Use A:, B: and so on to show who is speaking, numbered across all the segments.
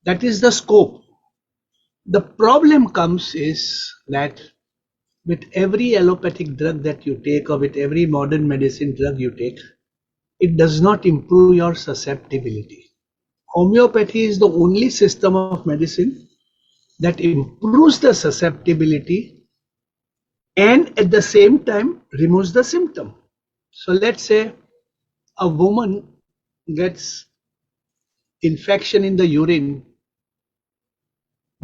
A: That is the scope. The problem comes is that with every allopathic drug that you take or with every modern medicine drug you take, it does not improve your susceptibility. Homeopathy is the only system of medicine that improves the susceptibility and at the same time removes the symptom. So let's say a woman gets infection in the urine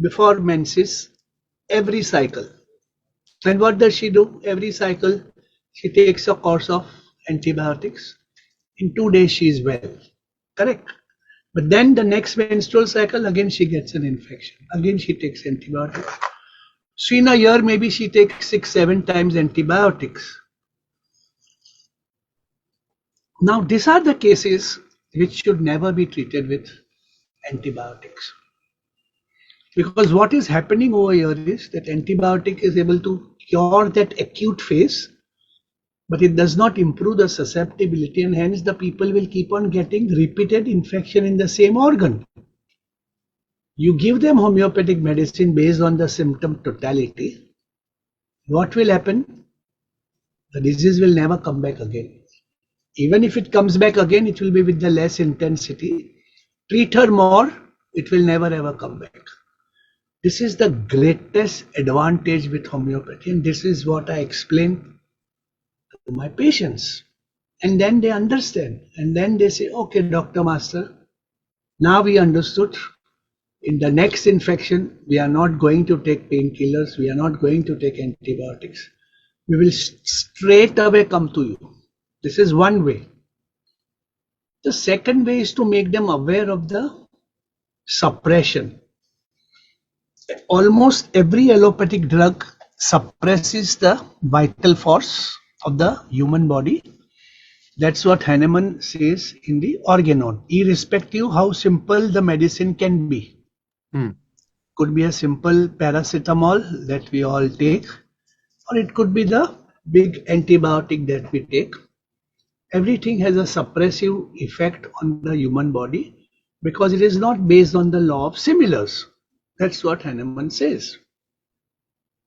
A: before menses every cycle. And what does she do? Every cycle she takes a course of antibiotics. In 2 days she is well. Correct. But then the next menstrual cycle again she gets an infection. Again she takes antibiotics. So in a year maybe she takes 6-7 times antibiotics. Now these are the cases which should never be treated with antibiotics. Because what is happening over here is that antibiotic is able to cure that acute phase, but it does not improve the susceptibility, and hence the people will keep on getting repeated infection in the same organ. You give them homeopathic medicine based on the symptom totality. What will happen? The disease will never come back again. Even if it comes back again, it will be with the less intensity. Treat her more, it will never ever come back. This is the greatest advantage with homeopathy, and this is what I explain to my patients. And then they understand, and then they say, okay, Dr. Master, now we understood. In the next infection, we are not going to take painkillers, we are not going to take antibiotics. We will straight away come to you. This is one way. The second way is to make them aware of the suppression. Almost every allopathic drug suppresses the vital force of the human body. That's what Hahnemann says in the Organon, irrespective how simple the medicine can be. Could be a simple paracetamol that we all take, or it could be the big antibiotic that we take. Everything has a suppressive effect on the human body because it is not based on the law of similars. That's what Hahnemann says.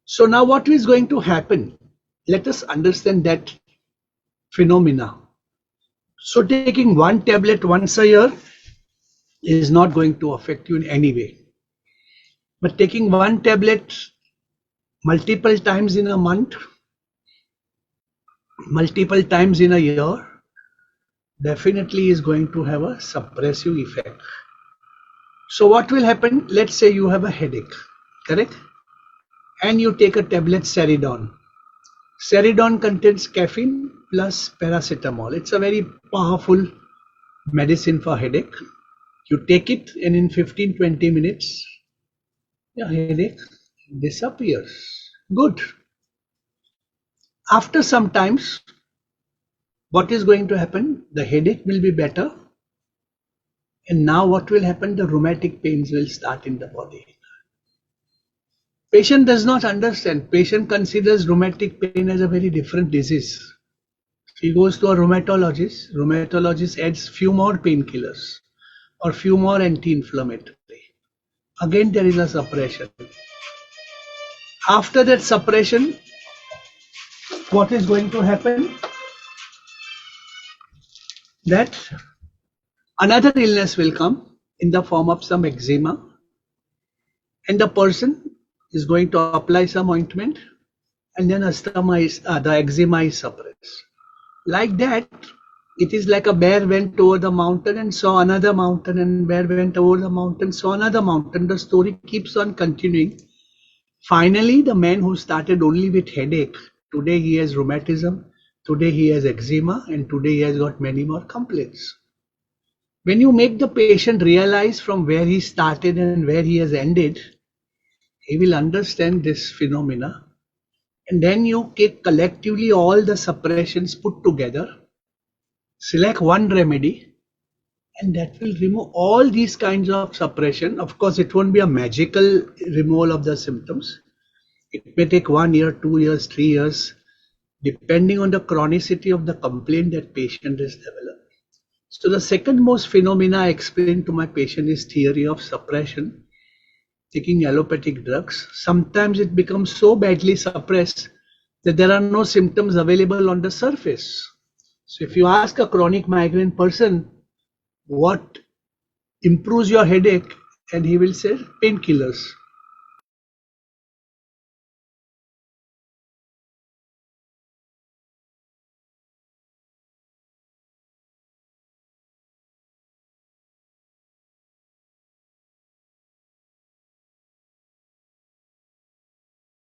A: So now what is going to happen? Let us understand that phenomena. So taking one tablet once a year is not going to affect you in any way. But taking one tablet multiple times in a month, multiple times in a year, definitely is going to have a suppressive effect. So what will happen? Let's say you have a headache, correct? And you take a tablet Ceridon. Ceridon contains caffeine plus paracetamol. It's a very powerful medicine for headache. You take it and in 15-20 minutes, your headache disappears. Good. After some times, what is going to happen? The headache will be better. And now what will happen? The rheumatic pains will start in the body. Patient does not understand. Patient considers rheumatic pain as a very different disease. He goes to a rheumatologist. Rheumatologist adds few more painkillers or few more anti-inflammatory. Again there is a suppression. After that suppression, what is going to happen? That another illness will come in the form of some eczema, and the person is going to apply some ointment, and then the eczema is suppressed. Like that, it is like a bear went over the mountain and saw another mountain, and bear went over the mountain, saw another mountain. The story keeps on continuing. Finally, the man who started only with headache, today he has rheumatism, today he has eczema, and today he has got many more complaints. When you make the patient realize from where he started and where he has ended, he will understand this phenomena. And then you take collectively all the suppressions put together, select one remedy, and that will remove all these kinds of suppression. Of course, it won't be a magical removal of the symptoms. It may take 1 year, 2 years, 3 years, depending on the chronicity of the complaint that patient has developed. So the second most phenomena I explain to my patient is theory of suppression, taking allopathic drugs. Sometimes it becomes so badly suppressed that there are no symptoms available on the surface. So if you ask a chronic migraine person what improves your headache, and he will say painkillers.